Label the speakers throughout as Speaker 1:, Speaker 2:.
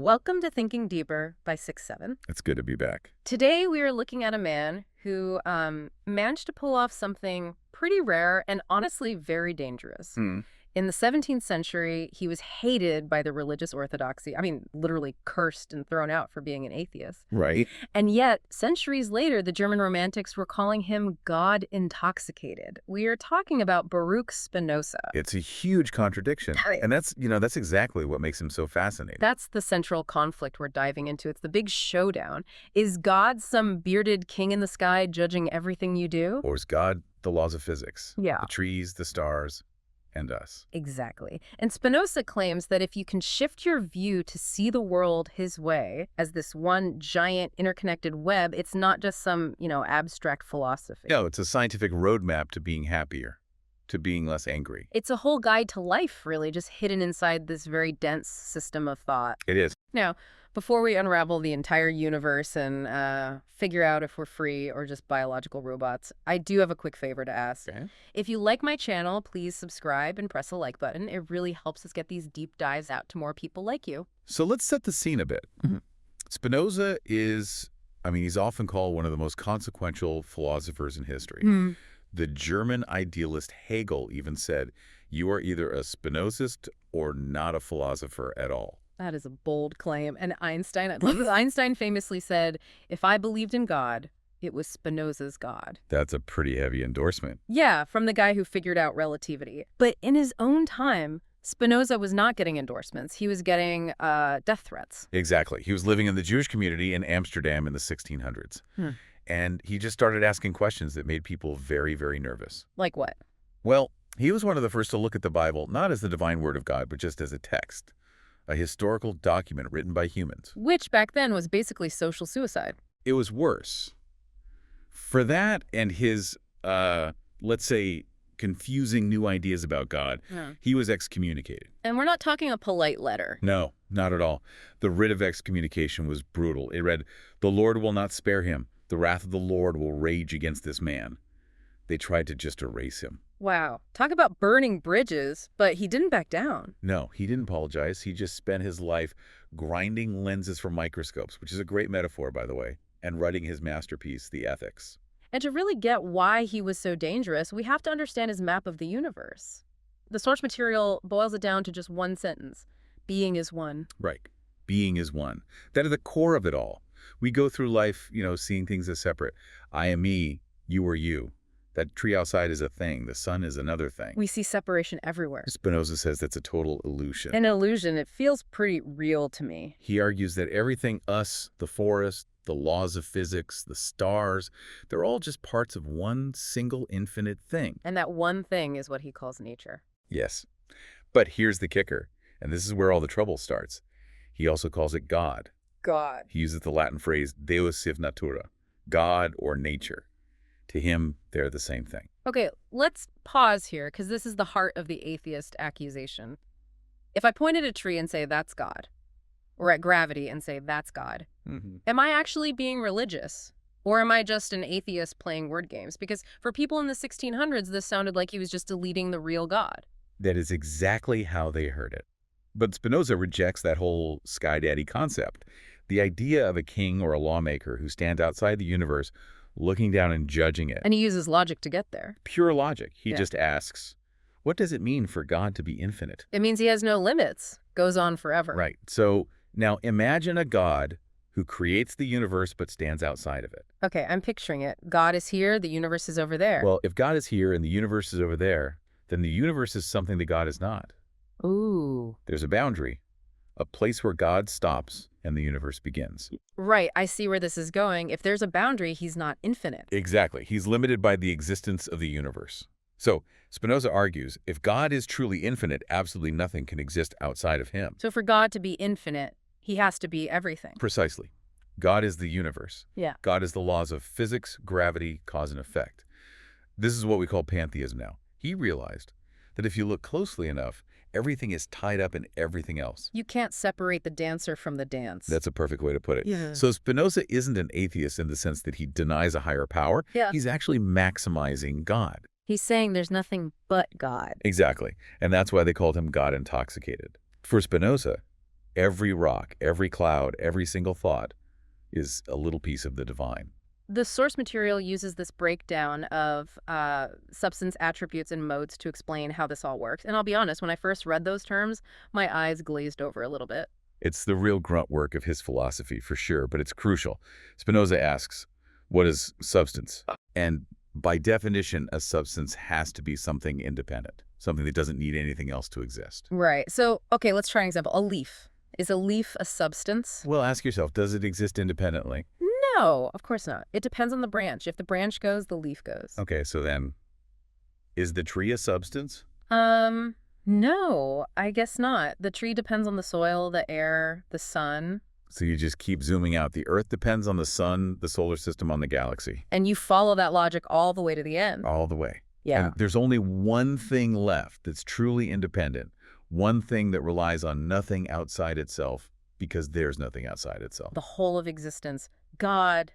Speaker 1: Welcome to Thinking Deeper by 6-7.
Speaker 2: It's good to be back.
Speaker 1: Today we are looking at a man who managed to pull off something pretty rare and honestly very dangerous.
Speaker 2: Hmm.
Speaker 1: In the 17th century, he was hated by the religious orthodoxy. I mean, literally cursed and thrown out for being an atheist.
Speaker 2: Right.
Speaker 1: And yet, centuries later, the German Romantics were calling him God intoxicated. We are talking about Baruch Spinoza.
Speaker 2: It's a huge contradiction. And that's exactly what makes him so fascinating.
Speaker 1: That's the central conflict we're diving into. It's the big showdown. Is God some bearded king in the sky judging everything you do?
Speaker 2: Or is God the laws of physics?
Speaker 1: Yeah.
Speaker 2: The trees, the stars, and us.
Speaker 1: Exactly. And Spinoza claims that if you can shift your view to see the world his way as this one giant interconnected web, it's not just some, abstract philosophy.
Speaker 2: No, it's a scientific roadmap to being happier, to being less angry.
Speaker 1: It's a whole guide to life, really, just hidden inside this very dense system of thought.
Speaker 2: It is.
Speaker 1: Now, before we unravel the entire universe and figure out if we're free or just biological robots, I do have a quick favor to ask.
Speaker 2: Okay.
Speaker 1: If you like my channel, please subscribe and press the like button. It really helps us get these deep dives out to more people like you.
Speaker 2: So let's set the scene a bit. Spinoza is, he's often called one of the most consequential philosophers in history. The German idealist Hegel even said, "You are either a Spinozist or not a philosopher at all."
Speaker 1: That is a bold claim. And Einstein, I love this. Einstein famously said, if I believed in God, it was Spinoza's God.
Speaker 2: That's a pretty heavy endorsement.
Speaker 1: Yeah, from the guy who figured out relativity. But in his own time, Spinoza was not getting endorsements. He was getting death threats.
Speaker 2: Exactly. He was living in the Jewish community in Amsterdam in the 1600s. And he just started asking questions that made people very, very nervous.
Speaker 1: Like what?
Speaker 2: Well, he was one of the first to look at the Bible not as the divine word of God, but just as a text, a historical document written by humans.
Speaker 1: Which back then was basically social suicide.
Speaker 2: It was worse. For that and his, let's say, confusing new ideas about God, he was excommunicated.
Speaker 1: And we're not talking a polite letter.
Speaker 2: No, not at all. The writ of excommunication was brutal. It read, "The Lord will not spare him. The wrath of the Lord will rage against this man." They tried to just erase him.
Speaker 1: Wow. Talk about burning bridges, but he didn't back down.
Speaker 2: No, he didn't apologize. He just spent his life grinding lenses for microscopes, which is a great metaphor, by the way, and writing his masterpiece, The Ethics.
Speaker 1: And to really get why he was so dangerous, we have to understand his map of the universe. The source material boils it down to just one sentence. Being is one.
Speaker 2: Right. Being is one. That is the core of it all. We go through life, seeing things as separate. I am me, you are you. That tree outside is a thing. The sun is another thing.
Speaker 1: We see separation everywhere.
Speaker 2: Spinoza says that's a total illusion.
Speaker 1: An illusion. It feels pretty real to me.
Speaker 2: He argues that everything, us, the forest, the laws of physics, the stars, they're all just parts of one single infinite thing.
Speaker 1: And that one thing is what he calls nature.
Speaker 2: Yes. But here's the kicker, and this is where all the trouble starts. He also calls it God.
Speaker 1: God.
Speaker 2: He uses the Latin phrase Deus sive natura, God or nature. To him, they're the same thing.
Speaker 1: Okay, let's pause here, because this is the heart of the atheist accusation. If I point at a tree and say, that's God, or at gravity and say, that's God, am I actually being religious? Or am I just an atheist playing word games? Because for people in the 1600s, this sounded like he was just deleting the real God.
Speaker 2: That is exactly how they heard it. But Spinoza rejects that whole sky daddy concept. The idea of a king or a lawmaker who stands outside the universe looking down and judging it.
Speaker 1: And he uses logic to get there.
Speaker 2: Pure logic. He
Speaker 1: Yeah.
Speaker 2: just asks, what does it mean for God to be infinite?
Speaker 1: It means he has no limits, goes on forever.
Speaker 2: Right. So now imagine a God who creates the universe but stands outside of it.
Speaker 1: Okay, I'm picturing it. God is here, the universe is over there.
Speaker 2: Well, if God is here and the universe is over there, then the universe is something that God is not.
Speaker 1: Ooh.
Speaker 2: There's a boundary, a place where God stops and the universe begins.
Speaker 1: Right, I see where this is going. If there's a boundary, he's not infinite.
Speaker 2: Exactly. He's limited by the existence of the universe. So Spinoza argues, if God is truly infinite, absolutely nothing can exist outside of him.
Speaker 1: So for God to be infinite, he has to be everything.
Speaker 2: Precisely. God is the universe.
Speaker 1: Yeah.
Speaker 2: God is the laws of physics, gravity, cause and effect. This is what we call pantheism now. He realized that if you look closely enough, everything is tied up in everything else.
Speaker 1: You can't separate the dancer from the dance.
Speaker 2: That's a perfect way to put it.
Speaker 1: Yeah.
Speaker 2: So Spinoza isn't an atheist in the sense that he denies a higher power.
Speaker 1: Yeah.
Speaker 2: He's actually maximizing God.
Speaker 1: He's saying there's nothing but God.
Speaker 2: Exactly. And that's why they called him God intoxicated. For Spinoza, Every rock, every cloud, every single thought is a little piece of the divine.
Speaker 1: The source material uses this breakdown of substance attributes and modes to explain how this all works. And I'll be honest, when I first read those terms, my eyes glazed over a little bit.
Speaker 2: It's the real grunt work of his philosophy, for sure, but it's crucial. Spinoza asks, what is substance? And by definition, a substance has to be something independent, something that doesn't need anything else to exist.
Speaker 1: Right. So, okay, let's try an example. A leaf. Is a leaf a substance?
Speaker 2: Well, ask yourself, does it exist independently?
Speaker 1: No, of course not. It depends on the branch. If the branch goes, the leaf goes.
Speaker 2: Okay, so then, is the tree a substance?
Speaker 1: No, I guess not. The tree depends on the soil, the air, the sun.
Speaker 2: So you just keep zooming out. The Earth depends on the sun, the solar system, on the galaxy.
Speaker 1: And you follow that logic all the way to the end.
Speaker 2: All the way.
Speaker 1: Yeah.
Speaker 2: And there's only one thing left that's truly independent, one thing that relies on nothing outside itself, because there's nothing outside itself.
Speaker 1: The whole of existence. God,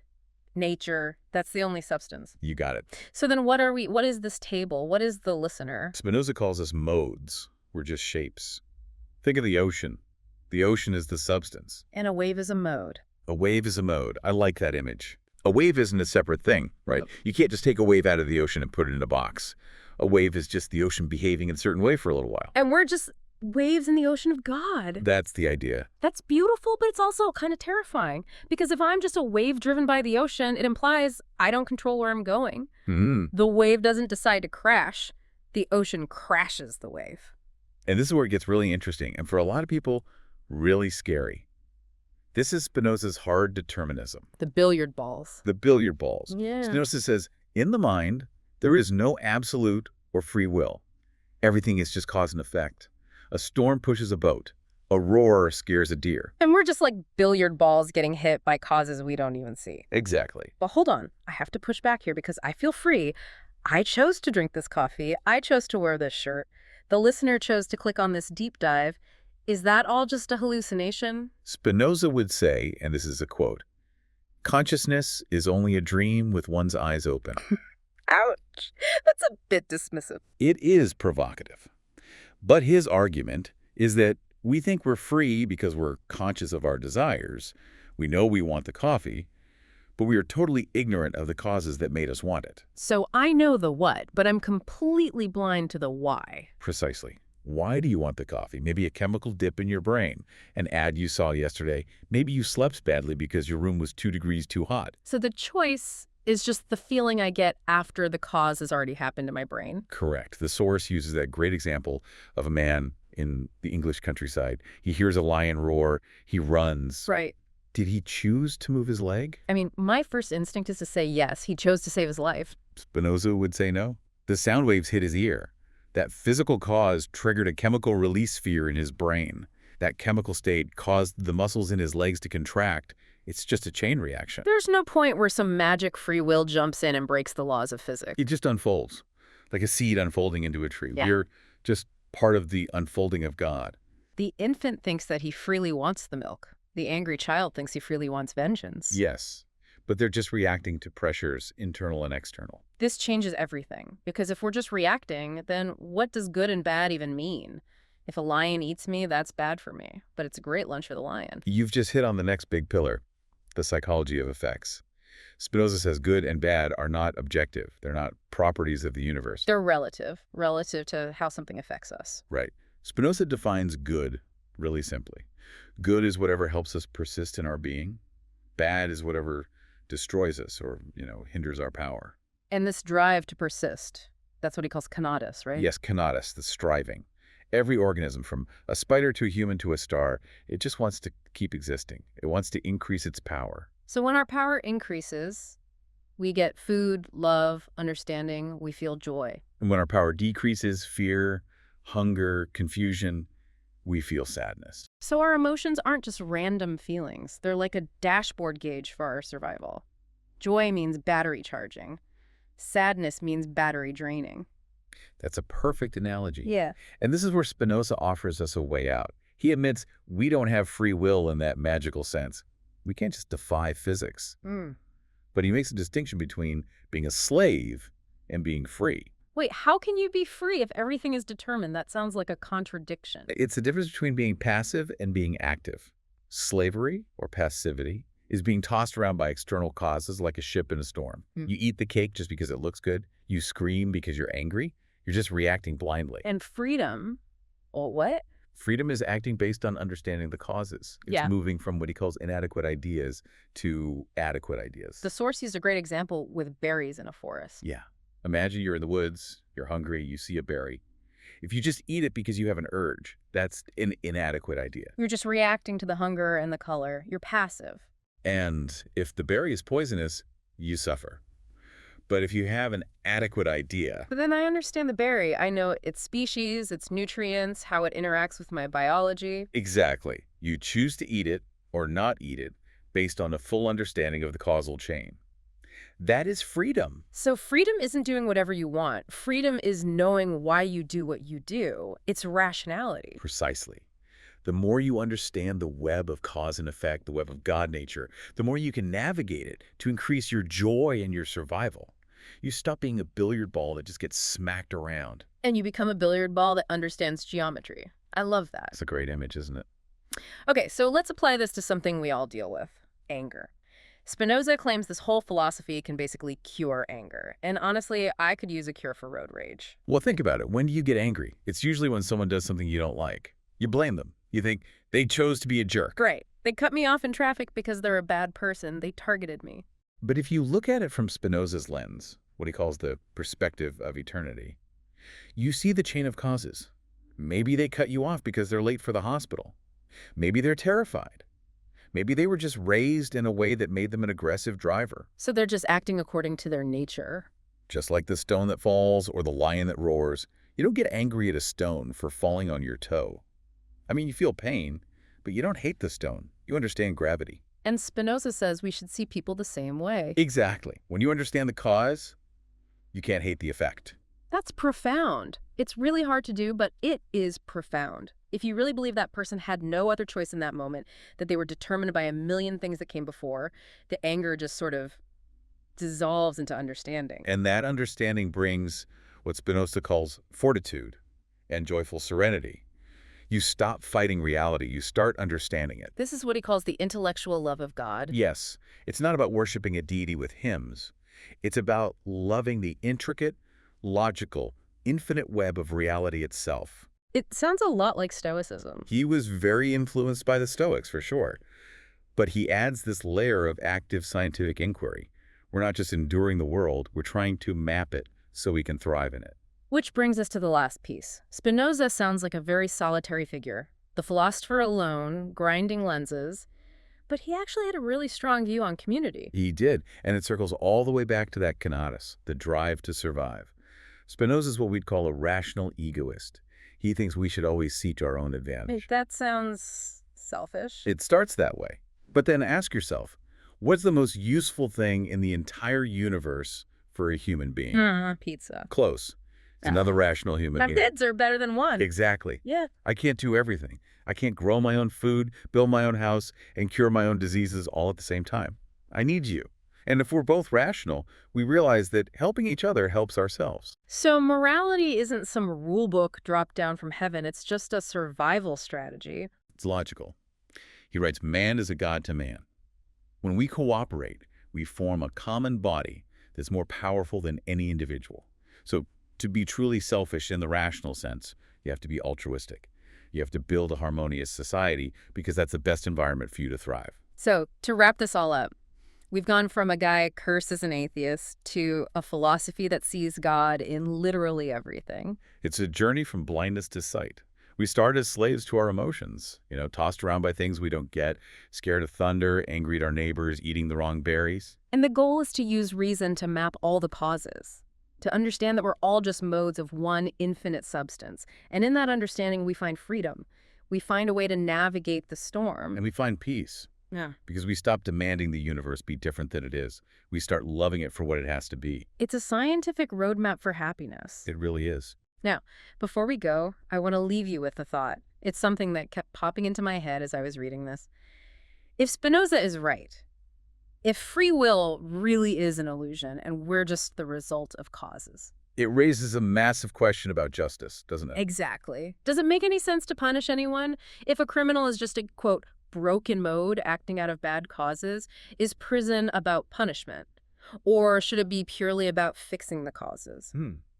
Speaker 1: nature, that's the only substance.
Speaker 2: You got it.
Speaker 1: So then what is this table? What is the listener?
Speaker 2: Spinoza calls us modes. We're just shapes. Think of the ocean. The ocean is the substance.
Speaker 1: And a wave is a mode.
Speaker 2: A wave is a mode. I like that image. A wave isn't a separate thing, right? You can't just take a wave out of the ocean and put it in a box. A wave is just the ocean behaving in a certain way for a little while.
Speaker 1: And we're just waves in the ocean of God.
Speaker 2: That's the idea.
Speaker 1: That's beautiful, but it's also kind of terrifying. Because if I'm just a wave driven by the ocean, it implies I don't control where I'm going. The wave doesn't decide to crash. The ocean crashes the wave.
Speaker 2: And this is where it gets really interesting. And for a lot of people, really scary. This is Spinoza's hard determinism.
Speaker 1: The billiard balls.
Speaker 2: The billiard balls.
Speaker 1: Yeah.
Speaker 2: Spinoza says, in the mind, there is no absolute or free will. Everything is just cause and effect. A storm pushes a boat. A roar scares a deer.
Speaker 1: And we're just like billiard balls getting hit by causes we don't even see.
Speaker 2: Exactly.
Speaker 1: But hold on. I have to push back here because I feel free. I chose to drink this coffee. I chose to wear this shirt. The listener chose to click on this deep dive. Is that all just a hallucination?
Speaker 2: Spinoza would say, and this is a quote, consciousness is only a dream with one's eyes open.
Speaker 1: Ouch. That's a bit dismissive.
Speaker 2: It is provocative. But his argument is that we think we're free because we're conscious of our desires. We know we want the coffee, but we are totally ignorant of the causes that made us want it.
Speaker 1: So I know the what, but I'm completely blind to the why.
Speaker 2: Precisely. Why do you want the coffee? Maybe a chemical dip in your brain. An ad you saw yesterday. Maybe you slept badly because your room was 2 degrees too hot.
Speaker 1: So the choice is just the feeling I get after the cause has already happened in my brain.
Speaker 2: Correct. The source uses that great example of a man in the English countryside. He hears a lion roar. He runs.
Speaker 1: Right.
Speaker 2: Did he choose to move his leg?
Speaker 1: I mean, my first instinct is to say yes. He chose to save his life.
Speaker 2: Spinoza would say no. The sound waves hit his ear. That physical cause triggered a chemical release sphere in his brain. That chemical state caused the muscles in his legs to contract. It's just a chain reaction.
Speaker 1: There's no point where some magic free will jumps in and breaks the laws of physics.
Speaker 2: It just unfolds, like a seed unfolding into a tree.
Speaker 1: Yeah.
Speaker 2: We're just part of the unfolding of God.
Speaker 1: The infant thinks that he freely wants the milk. The angry child thinks he freely wants vengeance.
Speaker 2: Yes, but they're just reacting to pressures, internal and external.
Speaker 1: This changes everything, because if we're just reacting, then what does good and bad even mean? If a lion eats me, that's bad for me, but it's a great lunch for the lion.
Speaker 2: You've just hit on the next big pillar, the psychology of effects. Spinoza says good and bad are not objective. They're not properties of the universe.
Speaker 1: They're relative to how something affects us.
Speaker 2: Right. Spinoza defines good really simply. Good is whatever helps us persist in our being. Bad is whatever destroys us or, hinders our power.
Speaker 1: And this drive to persist, that's what he calls conatus, right?
Speaker 2: Yes, conatus, the striving. Every organism, from a spider to a human to a star, it just wants to keep existing. It wants to increase its power.
Speaker 1: So when our power increases, we get food, love, understanding, we feel joy.
Speaker 2: And when our power decreases, fear, hunger, confusion, we feel sadness.
Speaker 1: So our emotions aren't just random feelings. They're like a dashboard gauge for our survival. Joy means battery charging. Sadness means battery draining.
Speaker 2: That's a perfect analogy.
Speaker 1: Yeah.
Speaker 2: And this is where Spinoza offers us a way out. He admits we don't have free will in that magical sense. We can't just defy physics. But he makes a distinction between being a slave and being free.
Speaker 1: Wait, how can you be free if everything is determined? That sounds like a contradiction.
Speaker 2: It's the difference between being passive and being active. Slavery, or passivity, is being tossed around by external causes like a ship in a storm. You eat the cake just because it looks good. You scream because you're angry. You're just reacting blindly.
Speaker 1: And freedom, oh, what?
Speaker 2: Freedom is acting based on understanding the causes. It's moving from what he calls inadequate ideas to adequate ideas.
Speaker 1: The source used a great example with berries in a forest.
Speaker 2: Yeah. Imagine you're in the woods, you're hungry, you see a berry. If you just eat it because you have an urge, that's an inadequate idea.
Speaker 1: You're just reacting to the hunger and the color. You're passive.
Speaker 2: And if the berry is poisonous, you suffer. But if you have an adequate idea...
Speaker 1: But then I understand the berry. I know its species, its nutrients, how it interacts with my biology.
Speaker 2: Exactly. You choose to eat it or not eat it based on a full understanding of the causal chain. That is freedom.
Speaker 1: So freedom isn't doing whatever you want. Freedom is knowing why you do what you do. It's rationality.
Speaker 2: Precisely. The more you understand the web of cause and effect, the web of God nature, the more you can navigate it to increase your joy and your survival. You stop being a billiard ball that just gets smacked around.
Speaker 1: And you become a billiard ball that understands geometry. I love that.
Speaker 2: It's a great image, isn't it?
Speaker 1: Okay, so let's apply this to something we all deal with, anger. Spinoza claims this whole philosophy can basically cure anger. And honestly, I could use a cure for road rage.
Speaker 2: Well, think about it. When do you get angry? It's usually when someone does something you don't like. You blame them. You think, they chose to be a jerk.
Speaker 1: Great. They cut me off in traffic because they're a bad person. They targeted me.
Speaker 2: But if you look at it from Spinoza's lens, what he calls the perspective of eternity, you see the chain of causes. Maybe they cut you off because they're late for the hospital. Maybe they're terrified. Maybe they were just raised in a way that made them an aggressive driver.
Speaker 1: So they're just acting according to their nature.
Speaker 2: Just like the stone that falls or the lion that roars, you don't get angry at a stone for falling on your toe. I mean, you feel pain, but you don't hate the stone. You understand gravity.
Speaker 1: And Spinoza says we should see people the same way.
Speaker 2: Exactly. When you understand the cause, you can't hate the effect.
Speaker 1: That's profound. It's really hard to do, but it is profound. If you really believe that person had no other choice in that moment, that they were determined by a million things that came before, the anger just sort of dissolves into understanding.
Speaker 2: And that understanding brings what Spinoza calls fortitude and joyful serenity. You stop fighting reality. You start understanding it.
Speaker 1: This is what he calls the intellectual love of God.
Speaker 2: Yes. It's not about worshiping a deity with hymns. It's about loving the intricate, logical, infinite web of reality itself.
Speaker 1: It sounds a lot like Stoicism.
Speaker 2: He was very influenced by the Stoics, for sure. But he adds this layer of active scientific inquiry. We're not just enduring the world, we're trying to map it so we can thrive in it.
Speaker 1: Which brings us to the last piece. Spinoza sounds like a very solitary figure, the philosopher alone, grinding lenses, but he actually had a really strong view on community.
Speaker 2: He did, and it circles all the way back to that conatus, the drive to survive. Spinoza is what we'd call a rational egoist. He thinks we should always seek our own advantage.
Speaker 1: Wait, that sounds selfish.
Speaker 2: It starts that way. But then ask yourself, what's the most useful thing in the entire universe for a human being?
Speaker 1: Pizza.
Speaker 2: Close. It's another rational human being.
Speaker 1: Methods are better than one.
Speaker 2: Exactly.
Speaker 1: Yeah.
Speaker 2: I can't do everything. I can't grow my own food, build my own house, and cure my own diseases all at the same time. I need you. And if we're both rational, we realize that helping each other helps ourselves.
Speaker 1: So morality isn't some rule book dropped down from heaven. It's just a survival strategy.
Speaker 2: It's logical. He writes, man is a god to man. When we cooperate, we form a common body that's more powerful than any individual. So to be truly selfish in the rational sense, you have to be altruistic. You have to build a harmonious society because that's the best environment for you to thrive.
Speaker 1: So to wrap this all up, we've gone from a guy cursed as an atheist to a philosophy that sees God in literally everything.
Speaker 2: It's a journey from blindness to sight. We start as slaves to our emotions, tossed around by things we don't get, scared of thunder, angry at our neighbors, eating the wrong berries.
Speaker 1: And the goal is to use reason to map all the causes, to understand that we're all just modes of one infinite substance. And in that understanding, we find freedom. We find a way to navigate the storm.
Speaker 2: And we find peace.
Speaker 1: Yeah.
Speaker 2: Because we stop demanding the universe be different than it is. We start loving it for what it has to be.
Speaker 1: It's a scientific roadmap for happiness.
Speaker 2: It really is.
Speaker 1: Now, before we go, I want to leave you with a thought. It's something that kept popping into my head as I was reading this. If Spinoza is right, if free will really is an illusion and we're just the result of causes,
Speaker 2: It raises a massive question about justice, doesn't it?
Speaker 1: Exactly. Does it make any sense to punish anyone? If a criminal is just a, quote, broken mode acting out of bad causes, is prison about punishment? Or should it be purely about fixing the causes?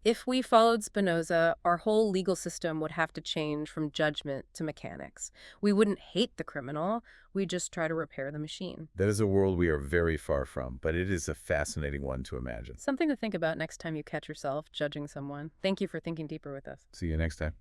Speaker 1: If we followed Spinoza, our whole legal system would have to change from judgment to mechanics. We wouldn't hate the criminal, we'd just try to repair the machine.
Speaker 2: That is a world we are very far from, but it is a fascinating one to imagine.
Speaker 1: Something to think about next time you catch yourself judging someone. Thank you for thinking deeper with us.
Speaker 2: See you next time.